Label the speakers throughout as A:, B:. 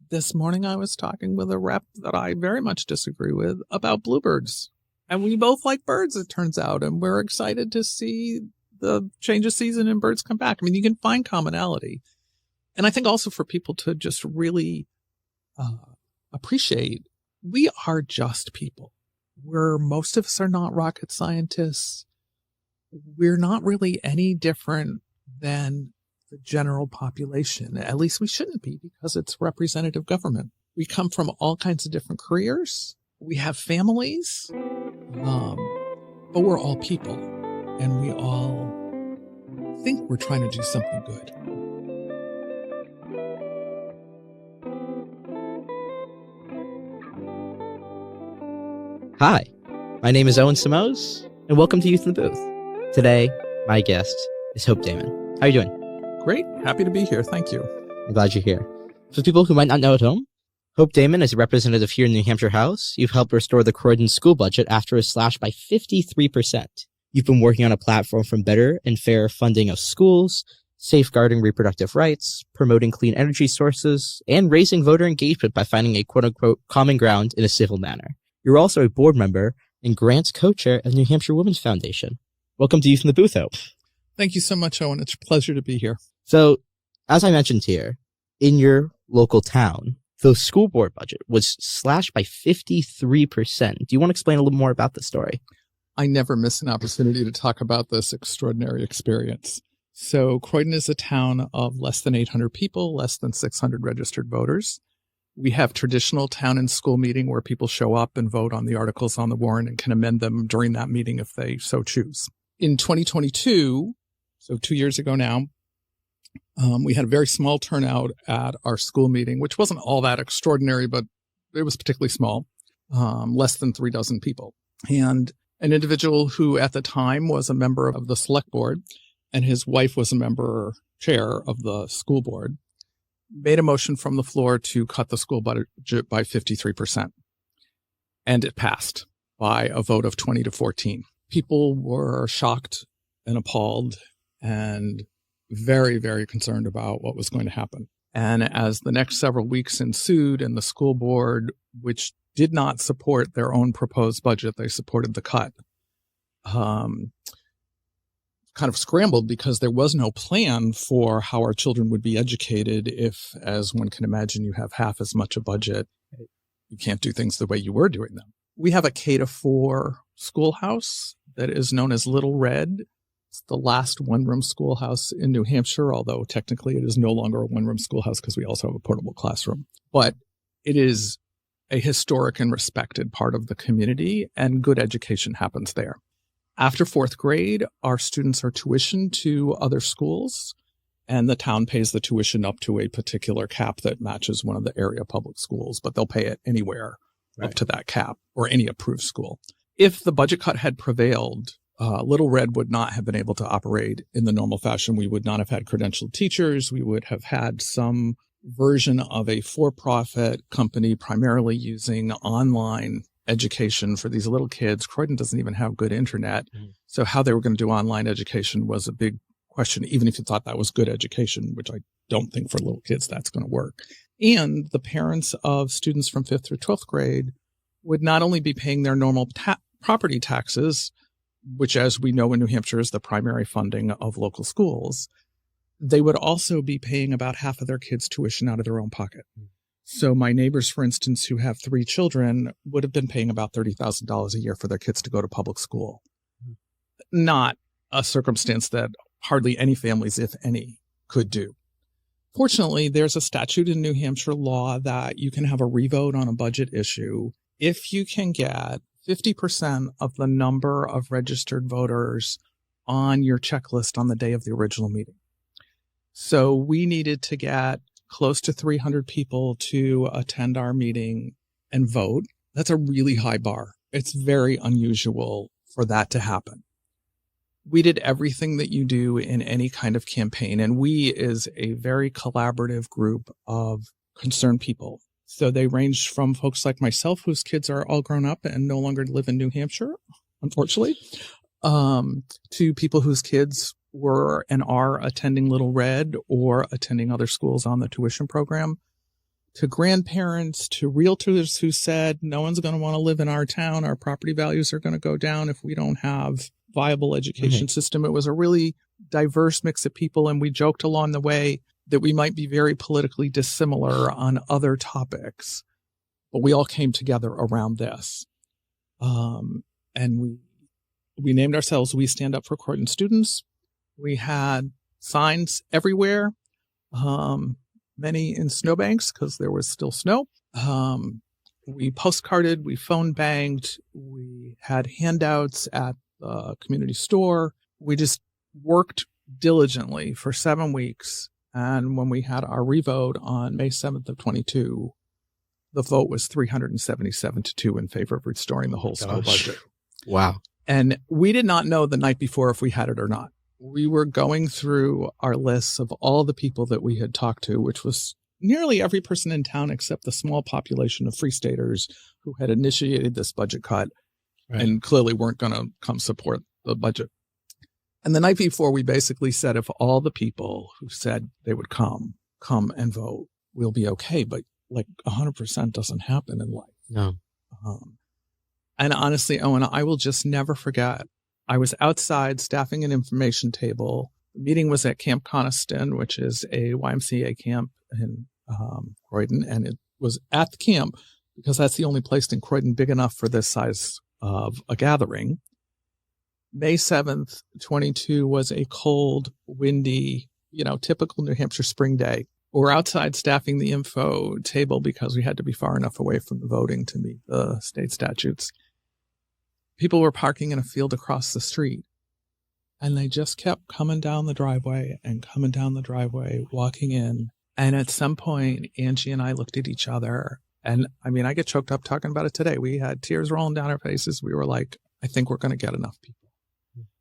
A: This morning I was talking with a rep that I very much disagree with about bluebirds. And we both like birds, it turns out, and we're excited to see the change of season and birds come back. I mean, you can find commonality. And I think also for people to just really appreciate, we are just people. Most of us are not rocket scientists. We're not really any different than the general population. At least we shouldn't be, because it's representative government. We come from all kinds of different careers. We have families, but we're all people, and we all think we're trying to do something good.
B: Hi, my name is Owen Simoes, and welcome to Youth in the Booth. Today, my guest is Hope Damon. How are you doing?
A: Great. Happy to be here. Thank you.
B: I'm glad you're here. For people who might not know at home, Hope Damon is a representative here in the New Hampshire House. You've helped restore the Croydon school budget after a slash by 53%. You've been working on a platform for better and fair funding of schools, safeguarding reproductive rights, promoting clean energy sources, and raising voter engagement by finding a quote-unquote common ground in a civil manner. You're also a board member and grants co-chair of the New Hampshire Women's Foundation. Welcome to Youth in the Booth, Hope.
A: Thank you so much, Owen. It's a pleasure to be here.
B: So, as I mentioned here, in your local town, the school board budget was slashed by 53%. Do you want to explain a little more about this story?
A: I never miss an opportunity to talk about this extraordinary experience. So Croydon is a town of less than 800 people, less than 600 registered voters. We have traditional town and school meeting where people show up and vote on the articles on the warrant and can amend them during that meeting if they so choose. In 2022, so 2 years ago now, we had a very small turnout at our school meeting, which wasn't all that extraordinary, but it was particularly small, less than 3 dozen people. And an individual who at the time was a member of the select board and his wife was a member chair of the school board, made a motion from the floor to cut the school budget by 53%. And it passed by a vote of 20 to 14. People were shocked and appalled and very, very concerned about what was going to happen. And as the next several weeks ensued and the school board, which did not support their own proposed budget, they supported the cut, kind of scrambled because there was no plan for how our children would be educated if, as one can imagine, you have half as much a budget. You can't do things the way you were doing them. We have a K-4 schoolhouse that is known as Little Red. It's the last one-room schoolhouse in New Hampshire, although technically it is no longer a one-room schoolhouse because we also have a portable classroom. But it is a historic and respected part of the community, and good education happens there. After fourth grade, our students are tuitioned to other schools, and the town pays the tuition up to a particular cap that matches one of the area public schools, but they'll pay it anywhere up to that cap or any approved school. If the budget cut had prevailed, Little Red would not have been able to operate in the normal fashion. We would not have had credentialed teachers. We would have had some version of a for-profit company primarily using online education for these little kids. Croydon doesn't even have good internet. So how they were going to do online education was a big question, even if you thought that was good education, which I don't think for little kids that's going to work. And the parents of students from 5th through 12th grade would not only be paying their normal property taxes, which, as we know in New Hampshire, is the primary funding of local schools, they would also be paying about half of their kids' tuition out of their own pocket. So my neighbors, for instance, who have 3 children would have been paying about $30,000 a year for their kids to go to public school. Not a circumstance that hardly any families, if any, could do. Fortunately, there's a statute in New Hampshire law that you can have a revote on a budget issue if you can get 50% of the number of registered voters on your checklist on the day of the original meeting. So we needed to get close to 300 people to attend our meeting and vote. That's a really high bar. It's very unusual for that to happen. We did everything that you do in any kind of campaign, and we is a very collaborative group of concerned people. So they ranged from folks like myself, whose kids are all grown up and no longer live in New Hampshire, unfortunately, to people whose kids were and are attending Little Red or attending other schools on the tuition program, to grandparents, to realtors who said, no one's going to want to live in our town. Our property values are going to go down if we don't have viable education system. It was a really diverse mix of people. And we joked along the way that we might be very politically dissimilar on other topics, but we all came together around this. And we named ourselves We Stand Up for Croydon Students. We had signs everywhere, many in snowbanks because there was still snow. We postcarded, we phone banged, we had handouts at the community store. We just worked diligently for 7 weeks. And when we had our revote on May 7th of 22, the vote was 377-2 in favor of restoring the whole school budget.
B: Wow.
A: And we did not know the night before if we had it or not. We were going through our lists of all the people that we had talked to, which was nearly every person in town except the small population of Free Staters who had initiated this budget cut and clearly weren't going to come support the budget. And the night before, we basically said, if all the people who said they would come and vote, we'll be okay. But like 100% doesn't happen in life.
B: No.
A: And honestly, Owen, I will just never forget. I was outside staffing an information table. The meeting was at Camp Coniston, which is a YMCA camp in Croydon. And it was at the camp because that's the only place in Croydon big enough for this size of a gathering. May 7th, 22 was a cold, windy, typical New Hampshire spring day. We're outside staffing the info table because we had to be far enough away from the voting to meet the state statutes. People were parking in a field across the street, and they just kept coming down the driveway, walking in. And at some point, Angie and I looked at each other, and I get choked up talking about it today. We had tears rolling down our faces. We were like, I think we're going to get enough people.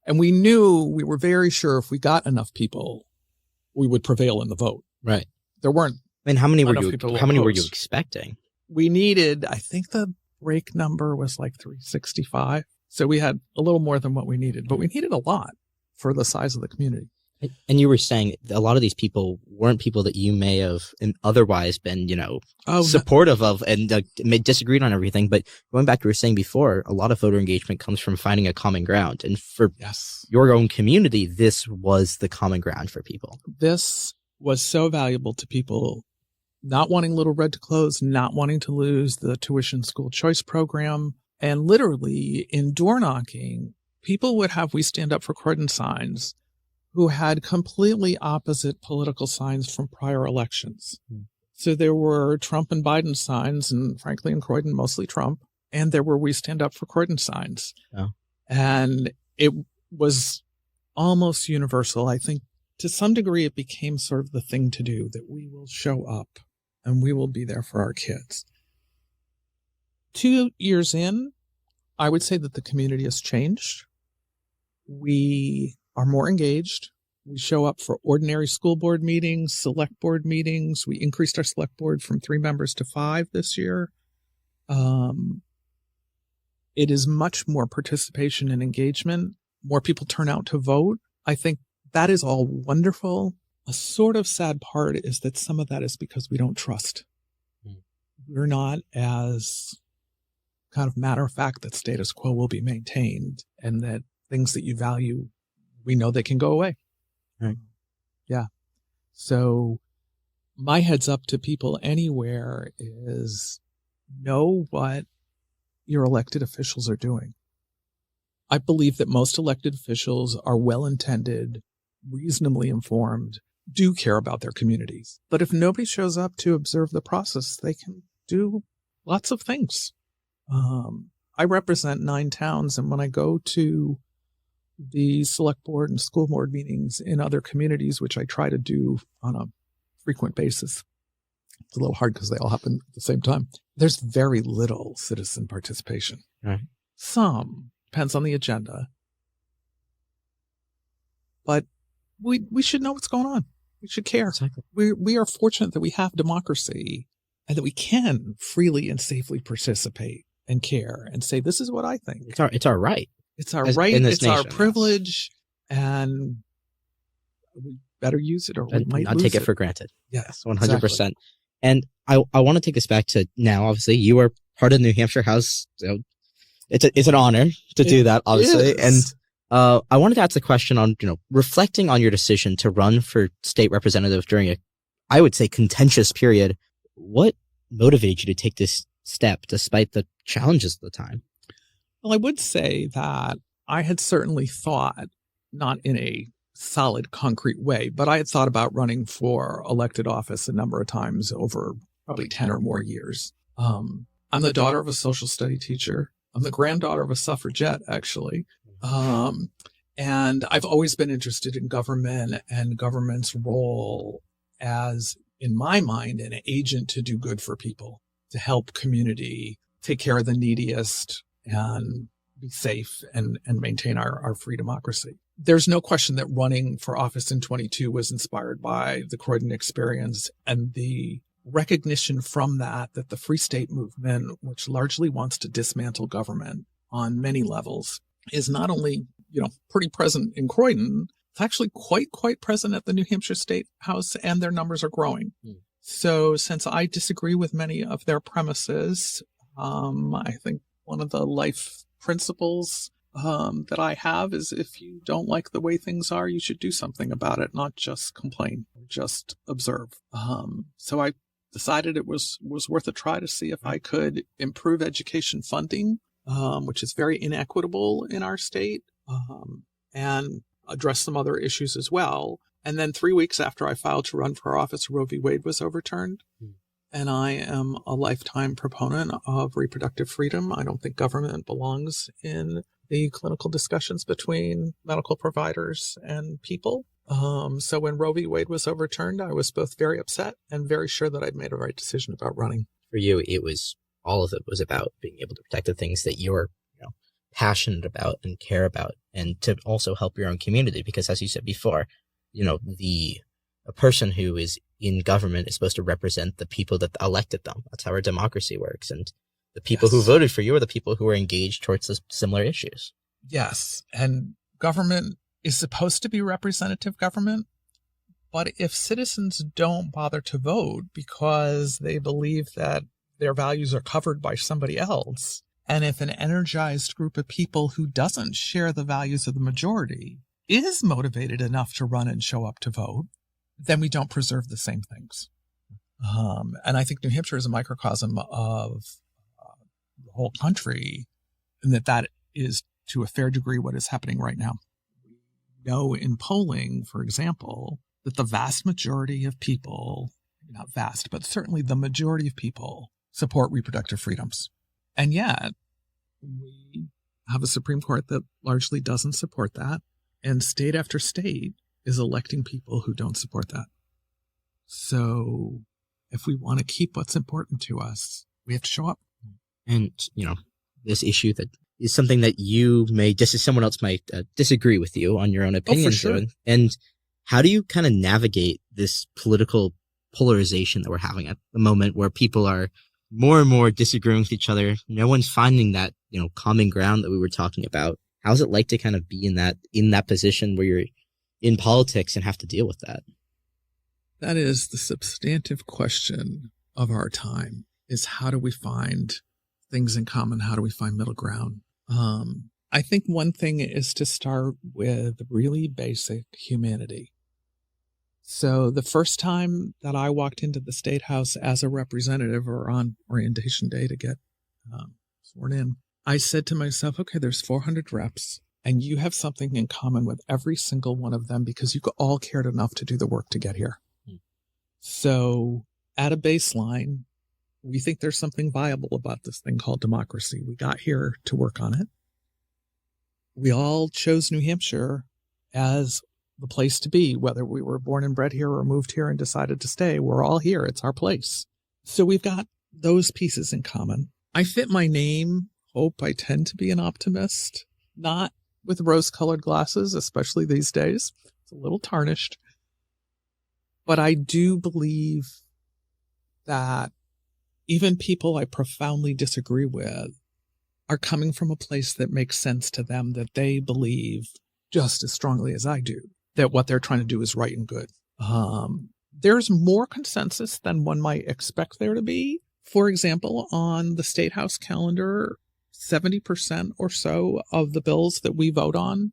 A: And we were very sure if we got enough people, we would prevail in the vote.
B: Right.
A: There weren't.
B: And how many were you expecting?
A: We needed, I think the break number was like 365. So we had a little more than what we needed, but we needed a lot for the size of the community.
B: And you were saying a lot of these people weren't people that you may have otherwise been, supportive of and disagreed on everything. But going back to what you were saying before, a lot of voter engagement comes from finding a common ground. And for your own community, this was the common ground for people.
A: This was so valuable to people not wanting Little Red to close, not wanting to lose the tuition school choice program. And literally in door knocking, people would have We Stand Up for Croydon signs who had completely opposite political signs from prior elections. So there were Trump and Biden signs, and frankly, in Croydon, mostly Trump. And there were We Stand Up for Croydon signs. Oh. And it was almost universal. I think to some degree, it became sort of the thing to do, that we will show up and we will be there for our kids. 2 years in, I would say that the community has changed. We are more engaged. We show up for ordinary school board meetings, select board meetings. We increased our select board from 3 members to 5 this year. It is much more participation and engagement. More people turn out to vote. I think that is all wonderful. A sort of sad part is that some of that is because we don't trust. We're not as kind of matter of fact that status quo will be maintained and that things that you value, we know they can go away. Right. Yeah. So my heads up to people anywhere is know what your elected officials are doing. I believe that most elected officials are well-intended, reasonably informed, do care about their communities. But if nobody shows up to observe the process, they can do lots of things. I represent 9 towns, and when I go to the select board and school board meetings in other communities, which I try to do on a frequent basis, it's a little hard because they all happen at the same time. There's very little citizen participation. Right. Some, depends on the agenda. But we should know what's going on. We should care. Exactly. We are fortunate that we have democracy and that we can freely and safely participate and care and say, this is what I think.
B: It's our right.
A: It's our right. It's our privilege, and we better use it, or we might
B: not
A: lose
B: take it
A: for
B: granted.
A: Yes,
B: 100%. And I want to take this back to now. Obviously, you are part of the New Hampshire House. So it's an honor to do that, obviously. And I wanted to ask the question on, reflecting on your decision to run for state representative during a, I would say, contentious period. What motivated you to take this step despite the challenges of the time?
A: Well, I would say that I had certainly thought, not in a solid, concrete way, but I had thought about running for elected office a number of times over probably 10 or more years. I'm the daughter of a social study teacher. I'm the granddaughter of a suffragette, actually. And I've always been interested in government and government's role as, in my mind, an agent to do good for people, to help community, take care of the neediest, and be safe and maintain our free democracy. There's no question that running for office in 22 was inspired by the Croydon experience and the recognition from that the Free State movement, which largely wants to dismantle government on many levels, is not only, pretty present in Croydon, it's actually quite present at the New Hampshire State House, and their numbers are growing. So since I disagree with many of their premises, I think one of the life principles that I have is, if you don't like the way things are, you should do something about it, not just complain, just observe. So I decided it was worth a try to see if I could improve education funding, which is very inequitable in our state, and address some other issues as well. And then 3 weeks after I filed to run for office, Roe v. Wade was overturned. And I am a lifetime proponent of reproductive freedom. I don't think government belongs in the clinical discussions between medical providers and people. So when Roe v. Wade was overturned, I was both very upset and very sure that I'd made a right decision about running.
B: For you, all of it was about being able to protect the things that you're passionate about and care about, and to also help your own community. Because as you said before, a person who is in government is supposed to represent the people that elected them. That's how our democracy works. And the people who voted for you are the people who are engaged towards similar issues.
A: Yes. And government is supposed to be representative government. But if citizens don't bother to vote because they believe that their values are covered by somebody else, and if an energized group of people who doesn't share the values of the majority is motivated enough to run and show up to vote, then we don't preserve the same things. And I think New Hampshire is a microcosm of the whole country, and that is to a fair degree what is happening right now. We know in polling, for example, that the vast majority of people, not vast, but certainly the majority of people, support reproductive freedoms. And yet we have a Supreme Court that largely doesn't support that. And state after state is electing people who don't support that. So if we want to keep what's important to us, we have to show up.
B: And, this issue that is something that you may, just as someone else might disagree with you on your own opinions.
A: For sure.
B: And how do you kind of navigate this political polarization that we're having at the moment, where people are more and more disagreeing with each other? No one's finding that, common ground that we were talking about. How's it like to kind of be in that position where you're in politics and have to deal with that?
A: That is the substantive question of our time, is how do we find things in common? How do we find middle ground? I think one thing is to start with really basic humanity. So the first time that I walked into the State House as a representative, or on orientation day to get sworn in, I said to myself, okay, there's 400 reps, and you have something in common with every single one of them because you all cared enough to do the work to get here. So at a baseline, we think there's something viable about this thing called democracy. We got here to work on it. We all chose New Hampshire as the place to be, whether we were born and bred here or moved here and decided to stay. We're all here. It's our place. So we've got those pieces in common. I fit my name, Hope. I tend to be an optimist, not with rose-colored glasses, especially these days. It's a little tarnished. But I do believe that even people I profoundly disagree with are coming from a place that makes sense to them, that they believe just as strongly as I do that what they're trying to do is right and good. There's more consensus than one might expect there to be. For example, on the State House calendar, 70% or so of the bills that we vote on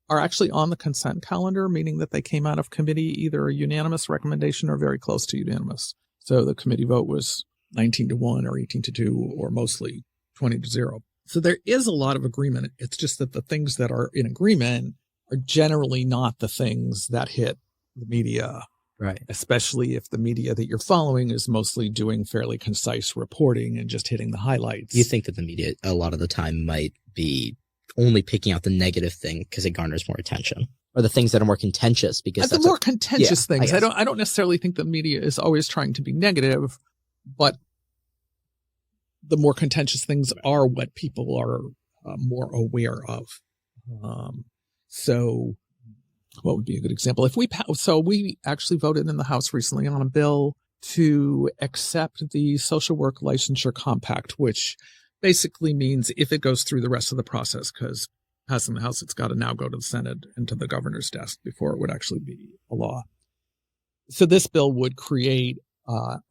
A: are actually on the consent calendar, meaning that they came out of committee either a unanimous recommendation or very close to unanimous. So the committee vote was 19-1 or 18-2 or mostly 20-0. So there is a lot of agreement. It's just that the things that are in agreement are generally not the things that hit the media.
B: Right.
A: Especially if the media that you're following is mostly doing fairly concise reporting and just hitting the highlights.
B: You think that the media a lot of the time might be only picking out the negative thing because it garners more attention, or the things that are more contentious because
A: the more contentious things.
B: I
A: don't necessarily think the media is always trying to be negative, but the more contentious things are what people are more aware of. So what would be a good example? So we actually voted in the House recently on a bill to accept the social work licensure compact, which basically means if it goes through the rest of the process, because passed in the House, it's got to now go to the Senate and to the governor's desk before it would actually be a law. So this bill would create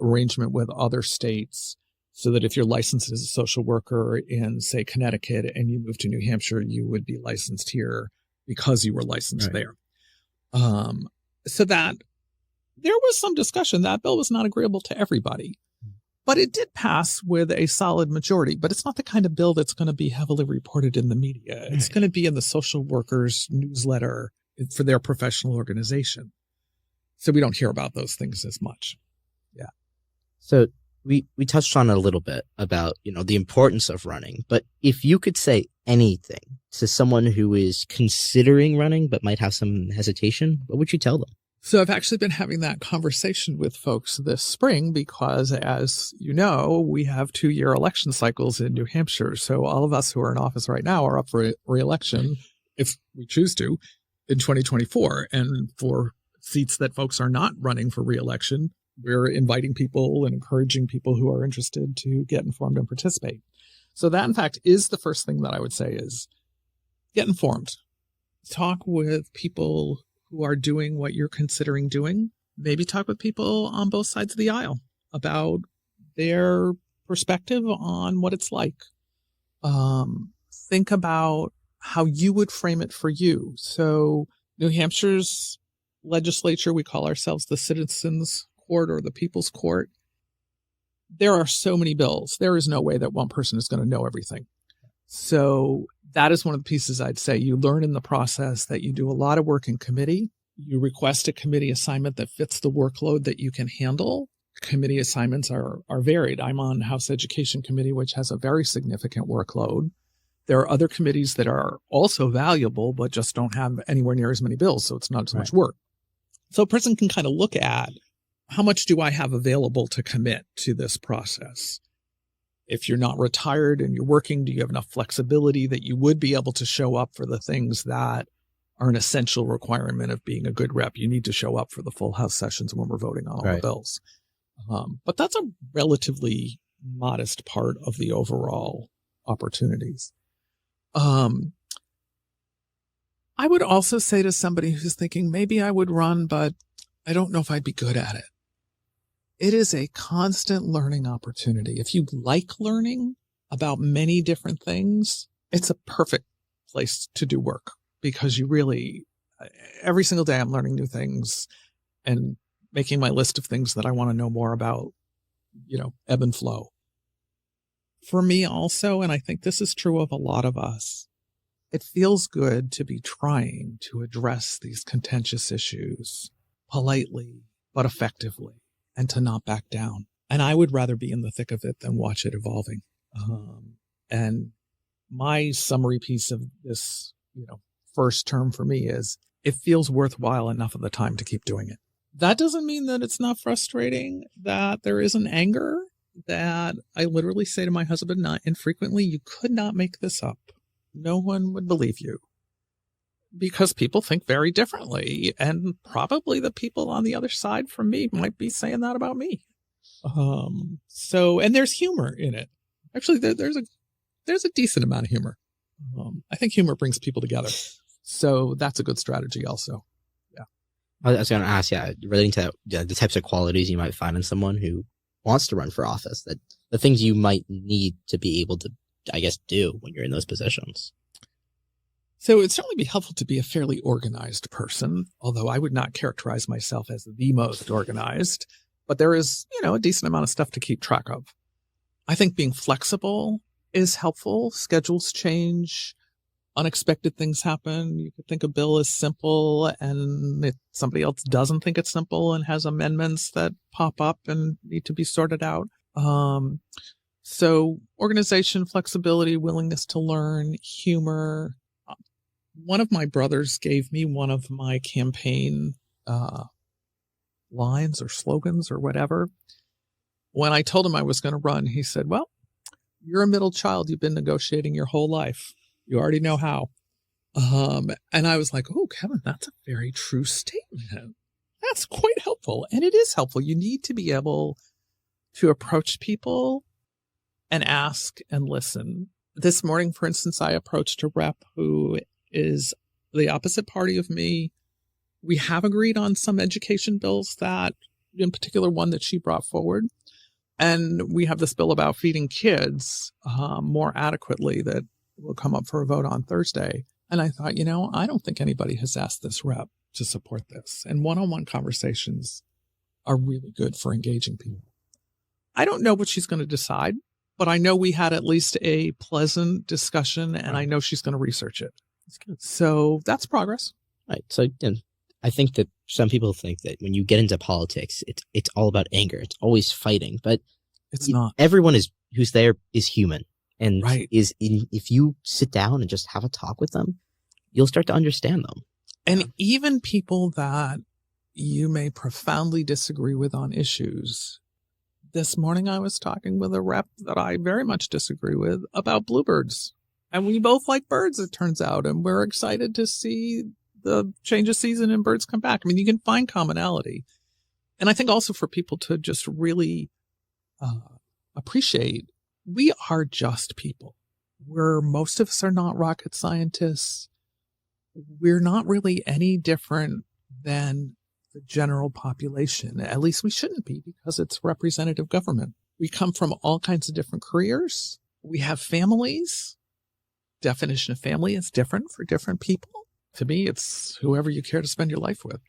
A: arrangement with other states so that if you're licensed as a social worker in, say, Connecticut and you move to New Hampshire, you would be licensed here because you were licensed there. So that there was some discussion. That bill was not agreeable to everybody, but it did pass with a solid majority. But it's not the kind of bill that's going to be heavily reported in the media. It's going to be in the social workers' newsletter for their professional organization. So we don't hear about those things as much. Yeah.
B: So we touched on it a little bit about, the importance of running, but if you could say anything to someone who is considering running but might have some hesitation, what would you tell them?
A: So I've actually been having that conversation with folks this spring because, as you know, we have 2-year election cycles in New Hampshire. So all of us who are in office right now are up for re-election, if we choose to, in 2024. And for seats that folks are not running for re-election, we're inviting people and encouraging people who are interested to get informed and participate. So that, in fact, is the first thing that I would say is get informed. Talk with people who are doing what you're considering doing. Maybe talk with people on both sides of the aisle about their perspective on what it's like. Think about how you would frame it for you. So New Hampshire's legislature, we call ourselves the Citizens Court or the People's Court. There are so many bills. There is no way that one person is going to know everything. So that is one of the pieces I'd say. You learn in the process that you do a lot of work in committee. You request a committee assignment that fits the workload that you can handle. Committee assignments are varied. I'm on House Education Committee, which has a very significant workload. There are other committees that are also valuable, but just don't have anywhere near as many bills, so it's not as much work. So a person can kind of look at how much do I have available to commit to this process? If you're not retired and you're working, do you have enough flexibility that you would be able to show up for the things that are an essential requirement of being a good rep? You need to show up for the full House sessions when we're voting on all the bills. But that's a relatively modest part of the overall opportunities. I would also say to somebody who's thinking, maybe I would run, but I don't know if I'd be good at it. It is a constant learning opportunity. If you like learning about many different things, it's a perfect place to do work because you really, every single day I'm learning new things and making my list of things that I want to know more about, ebb and flow. For me also, and I think this is true of a lot of us, it feels good to be trying to address these contentious issues politely but effectively and to not back down. And I would rather be in the thick of it than watch it evolving. And my summary piece of this, first term for me is it feels worthwhile enough of the time to keep doing it. That doesn't mean that it's not frustrating, that there isn't anger, that I literally say to my husband infrequently, you could not make this up. No one would believe you because people think very differently. And probably the people on the other side from me might be saying that about me. And there's humor in it. Actually, there's a decent amount of humor. I think humor brings people together. So that's a good strategy also. Yeah.
B: I was going to ask, relating to the types of qualities you might find in someone who wants to run for office, that the things you might need to be able to, I guess, do when you're in those positions.
A: So it'd certainly be helpful to be a fairly organized person, although I would not characterize myself as the most organized. But there is, a decent amount of stuff to keep track of. I think being flexible is helpful. Schedules change. Unexpected things happen. You could think a bill is simple, and if somebody else doesn't think it's simple and has amendments that pop up and need to be sorted out. So organization, flexibility, willingness to learn, humor. One of my brothers gave me one of my campaign lines or slogans or whatever. When I told him I was going to run, he said, well, you're a middle child. You've been negotiating your whole life. You already know how. And I was like, oh, Kevin, that's a very true statement. That's quite helpful. And it is helpful. You need to be able to approach people and ask and listen. This morning, for instance, I approached a rep who is the opposite party of me. We have agreed on some education bills, that in particular one that she brought forward. And we have this bill about feeding kids more adequately that will come up for a vote on Thursday. And I thought, I don't think anybody has asked this rep to support this. And one-on-one conversations are really good for engaging people. I don't know what she's going to decide, but I know we had at least a pleasant discussion, and I know she's going to research it. So that's progress.
B: Right. So I think that some people think that when you get into politics, it's all about anger. It's always fighting, but
A: it's not.
B: Everyone who's there is human. And
A: right.
B: If you sit down and just have a talk with them, you'll start to understand them.
A: And even people that you may profoundly disagree with on issues. This morning I was talking with a rep that I very much disagree with about bluebirds. And we both like birds, it turns out. And we're excited to see the change of season and birds come back. I mean, you can find commonality. And I think also for people to just really appreciate, we are just people. Most of us are not rocket scientists. We're not really any different than the general population. At least we shouldn't be, because it's representative government. We come from all kinds of different careers. We have families. Definition of family is different for different people. To me, it's whoever you care to spend your life with.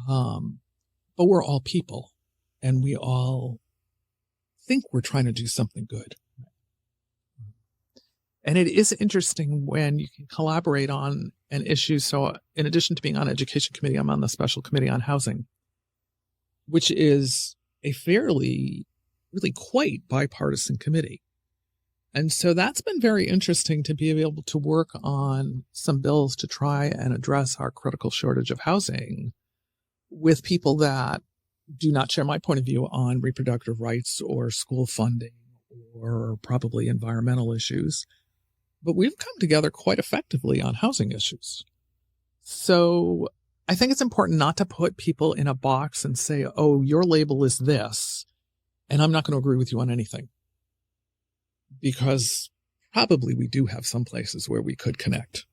A: But we're all people, and we all think we're trying to do something good. And it is interesting when you can collaborate on an issue. So in addition to being on education committee, I'm on the special committee on housing, which is a really quite bipartisan committee. And so that's been very interesting to be able to work on some bills to try and address our critical shortage of housing with people that do not share my point of view on reproductive rights or school funding or probably environmental issues. But we've come together quite effectively on housing issues. So I think it's important not to put people in a box and say, oh, your label is this, and I'm not going to agree with you on anything. Because probably we do have some places where we could connect.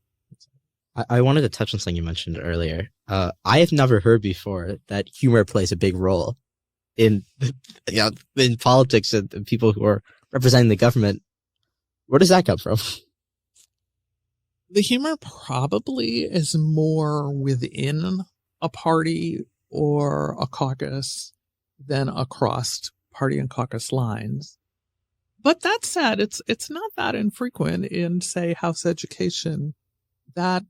B: I wanted to touch on something you mentioned earlier. I have never heard before that humor plays a big role in politics and people who are representing the government. Where does that come from?
A: The humor probably is more within a party or a caucus than across party and caucus lines. But that said, it's not that infrequent in, say, House Education that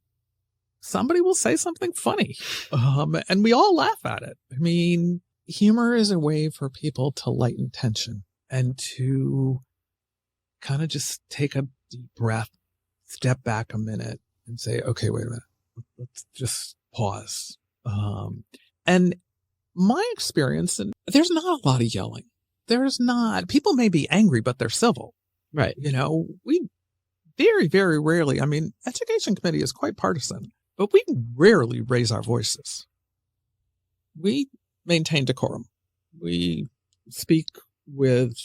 A: somebody will say something funny, and we all laugh at it. I mean, humor is a way for people to lighten tension and to kind of just take a deep breath, step back a minute, and say, okay, wait a minute, let's just pause. And my experience, and there's not a lot of yelling. There's not. People may be angry, but they're civil.
B: Right.
A: We very, very rarely, education committee is quite partisan, but we rarely raise our voices. We maintain decorum. We speak with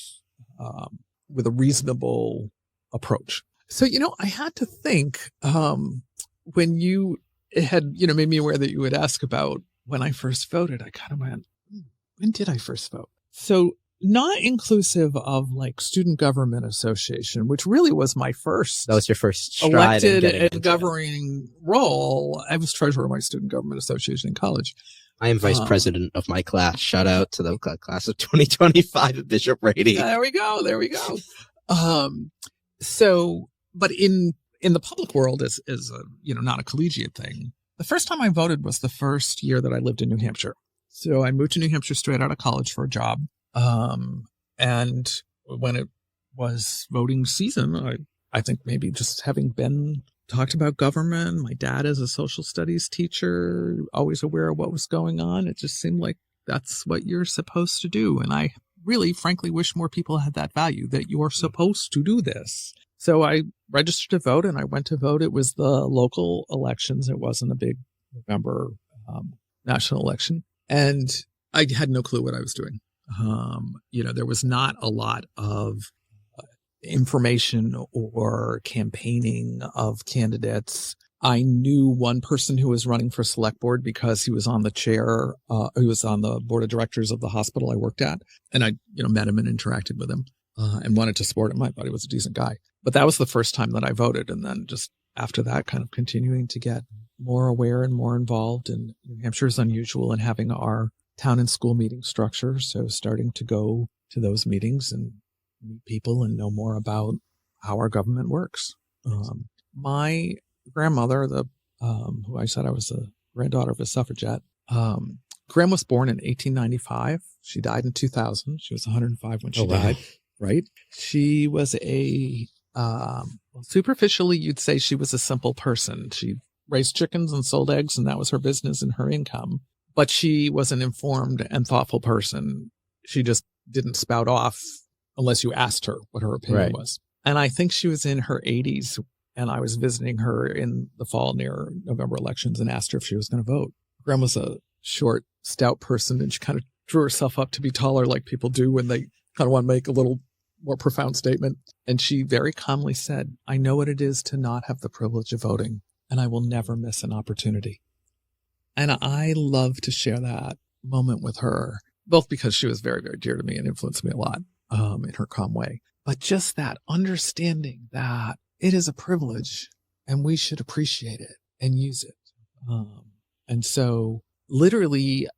A: a reasonable approach. So, I had to think, when you had, made me aware that you would ask about when I first voted, I kind of went, when did I first vote? So not inclusive of like Student Government Association, which really was my first.
B: That was your first stride
A: elected
B: in
A: and governing role. I was treasurer of my Student Government Association in college. I
B: am vice president of my class. Shout out to the class of 2025 at Bishop Brady.
A: There we go. So, but in the public world is a, not a collegiate thing. The first time I voted was the first year that I lived in New Hampshire. So I moved to New Hampshire straight out of college for a job. And when it was voting season, I think maybe just having been talked about government, my dad is a social studies teacher, always aware of what was going on. It just seemed like that's what you're supposed to do. And I really, frankly, wish more people had that value, that you're supposed to do this. So I registered to vote and I went to vote. It was the local elections. It wasn't a big November national election. And I had no clue what I was doing. There was not a lot of information or campaigning of candidates. I knew one person who was running for select board because he was on the chair, he was on the board of directors of the hospital I worked at. And I, met him and interacted with him, and wanted to support him. I thought he was a decent guy, but that was the first time that I voted. And then just after that, kind of continuing to get more aware and more involved. And New Hampshire is unusual in having our town and school meeting structure. So starting to go to those meetings and meet people and know more about how our government works. My grandmother, who I said I was a granddaughter of a suffragette, Graham was born in 1895. She died in 2000. She was 105 when she died. Right. She was superficially, you'd say she was a simple person. She raised chickens and sold eggs, and that was her business and her income. But she was an informed and thoughtful person. She just didn't spout off unless you asked her what her opinion was. And I think she was in her 80s, and I was visiting her in the fall near November elections and asked her if she was going to vote. Graham was a short, stout person, and she kind of drew herself up to be taller like people do when they kind of want to make a little more profound statement. And she very calmly said, "I know what it is to not have the privilege of voting, and I will never miss an opportunity." And I love to share that moment with her, both because she was very, very dear to me and influenced me a lot in her calm way. But just that understanding that it is a privilege and we should appreciate it and use it. And so literally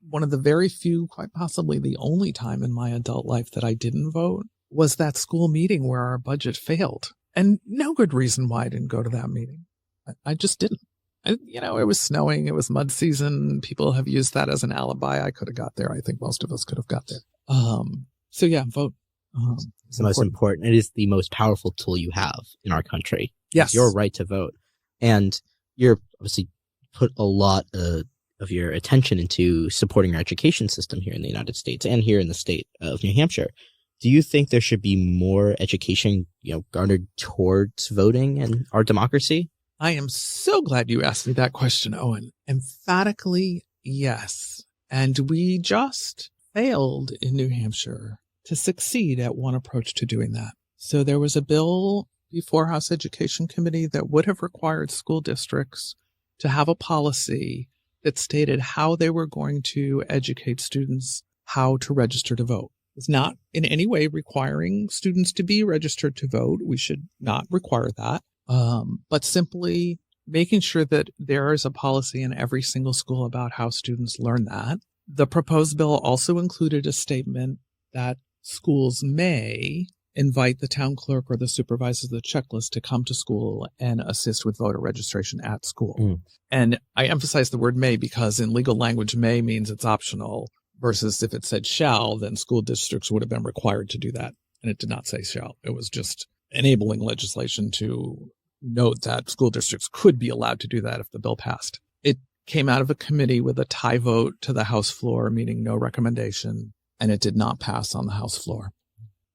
A: one of the very few, quite possibly the only time in my adult life that I didn't vote was that school meeting where our budget failed. And no good reason why I didn't go to that meeting. I just didn't. It was snowing. It was mud season. People have used that as an alibi. I could have got there. I think most of us could have got there. So yeah, vote.
B: It's the most important. It is the most powerful tool you have in our country.
A: Yes.
B: It's your right to vote. And you're obviously put a lot of your attention into supporting our education system here in the United States and here in the state of New Hampshire. Do you think there should be more education, garnered towards voting and our democracy?
A: I am so glad you asked me that question, Owen. Emphatically, yes. And we just failed in New Hampshire to succeed at one approach to doing that. So there was a bill before House Education Committee that would have required school districts to have a policy that stated how they were going to educate students how to register to vote. It's not in any way requiring students to be registered to vote. We should not require that. But simply making sure that there is a policy in every single school about how students learn that. The proposed bill also included a statement that schools may invite the town clerk or the supervisor of the checklist to come to school and assist with voter registration at school. And I emphasize the word may because in legal language, may means it's optional versus if it said shall, then school districts would have been required to do that. And it did not say shall. It was just enabling legislation to note that school districts could be allowed to do that if the bill passed. It came out of a committee with a tie vote to the House floor, meaning no recommendation, and it did not pass on the House floor.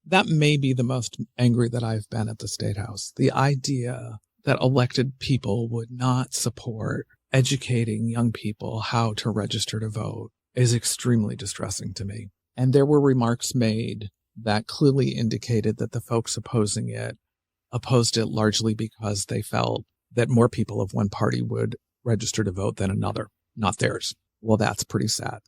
A: That may be the most angry that I've been at the State House. The idea that elected people would not support educating young people how to register to vote is extremely distressing to me. And there were remarks made that clearly indicated that the folks opposing it opposed it largely because they felt that more people of one party would register to vote than another, not theirs. well, that's pretty sad.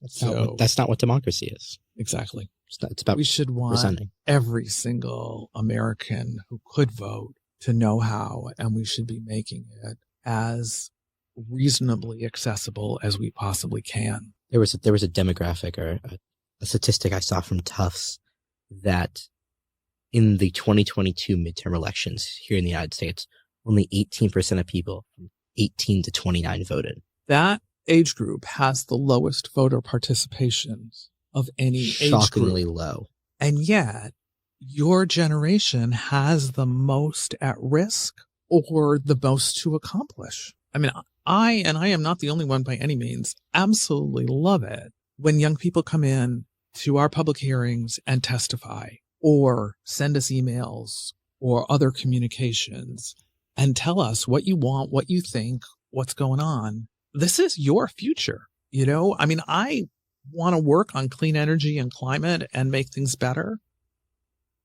B: That's not what democracy is.
A: Exactly.
B: It's about
A: we should want
B: presenting.
A: every single American who could vote to know how, and we should be making it as reasonably accessible as we possibly can.
B: There was a demographic or a statistic I saw from Tufts that in the 2022 midterm elections here in the United States, only 18% of people from 18 to 29 voted.
A: That age group has the lowest voter participation of any age group.
B: Shockingly low.
A: And yet, your generation has the most at risk or the most to accomplish. I mean, I am not the only one by any means, absolutely love it when young people come in to our public hearings and testify or send us emails or other communications and tell us what you want, what you think, what's going on. This is your future. You know, I mean, I want to work on clean energy and climate and make things better.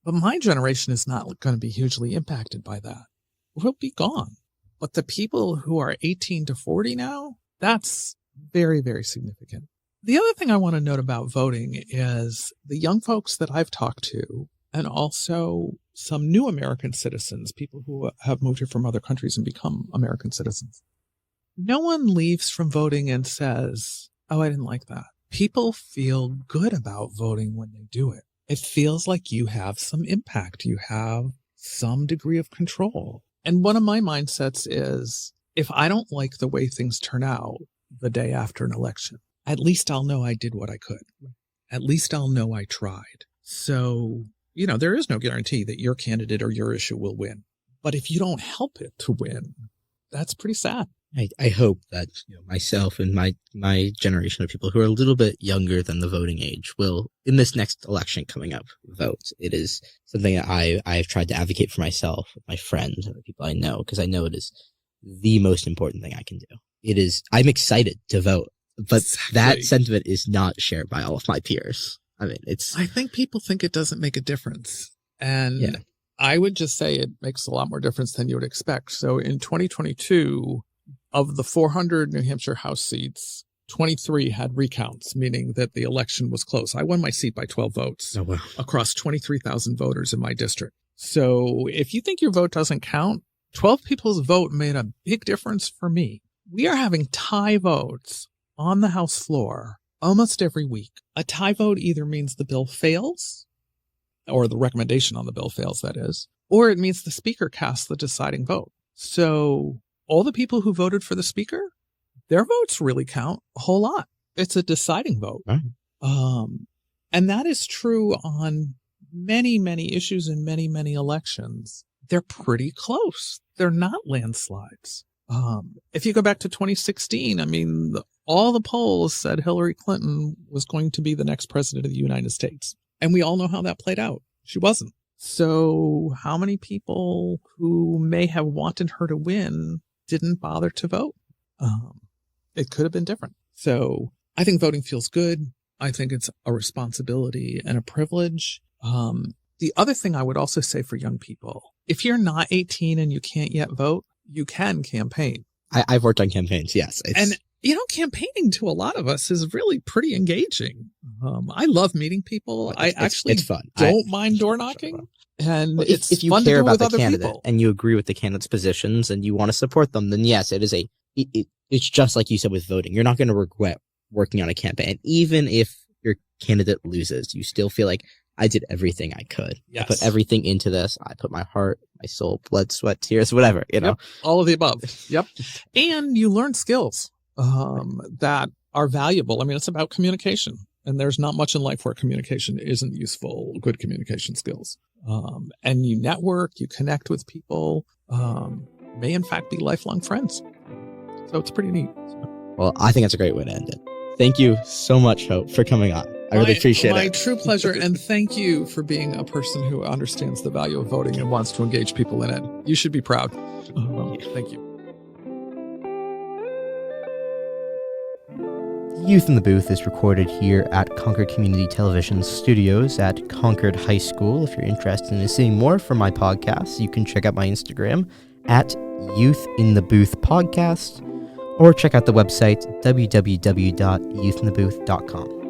A: But my generation is not going to be hugely impacted by that. We'll be gone. But the people who are 18 to 40 now, that's very, very significant. The other thing I want to note about voting is the young folks that I've talked to, and also some new American citizens, people who have moved here from other countries and become American citizens. No one leaves from voting and says, oh, I didn't like that. People feel good about voting when they do it. It feels like you have some impact. You have some degree of control. And one of my mindsets is, if I don't like the way things turn out the day after an election, at least I'll know I did what I could. At least I'll know I tried. So, you know, there is no guarantee that your candidate or your issue will win. But if you don't help it to win, that's pretty sad.
B: I hope that myself and my generation of people who are a little bit younger than the voting age will, in this next election coming up, vote. It is something that I've tried to advocate for myself, my friends, and the people I know, because I know it is the most important thing I can do. I'm excited to vote, but exactly. That sentiment is not shared by all of my peers. I mean, I
A: think people think it doesn't make a difference. And yeah. I would just say it makes a lot more difference than you would expect. So in 2022, of the 400 New Hampshire House seats, 23 had recounts, meaning that the election was close. I won my seat by 12 votes across 23,000 voters in my district. So if you think your vote doesn't count, 12 people's vote made a big difference for me. We are having tie votes on the House floor almost every week. A tie vote either means the bill fails, or the recommendation on the bill fails, that is, or it means the speaker casts the deciding vote. So all the people who voted for the speaker, their votes really count a whole lot. It's a deciding vote.
B: Right.
A: And that is true on many, many issues in many, many elections. They're pretty close. They're not landslides. If you go back to 2016, I mean, all the polls said Hillary Clinton was going to be the next president of the United States. And we all know how that played out. She wasn't. So how many people who may have wanted her to win didn't bother to vote? It could have been different. So I think voting feels good. I think it's a responsibility and a privilege. The other thing I would also say for young people, if you're not 18 and you can't yet vote, you can campaign.
B: I've worked on campaigns, yes.
A: And, you know, campaigning to a lot of us is really pretty engaging. I love meeting people. It's fun. Don't mind door knocking. And
B: well, if you care about the candidate people. And you agree with the candidate's positions and you want to support them, then yes, it's just like you said with voting. You're not going to regret working on a campaign. And even if your candidate loses, you still feel like I did everything I could.
A: Yes.
B: I put everything into this. I put my heart, my soul, blood, sweat, tears, whatever, you know.
A: Yep. All of the above. Yep. And you learn skills that are valuable. I mean, it's about communication. And there's not much in life where communication isn't useful, good communication skills. And you network, you connect with people, may in fact be lifelong friends. So it's pretty neat.
B: Well, I think that's a great way to end it. Thank you so much, Hope, for coming on. I really appreciate it.
A: My true pleasure. And thank you for being a person who understands the value of voting and wants to engage people in it. You should be proud. Thank you.
B: Youth in the Booth is recorded here at Concord Community Television Studios at Concord High School. If you're interested in seeing more from my podcast, you can check out my Instagram at Youth in the Booth Podcast, or check out the website www.youthinthebooth.com.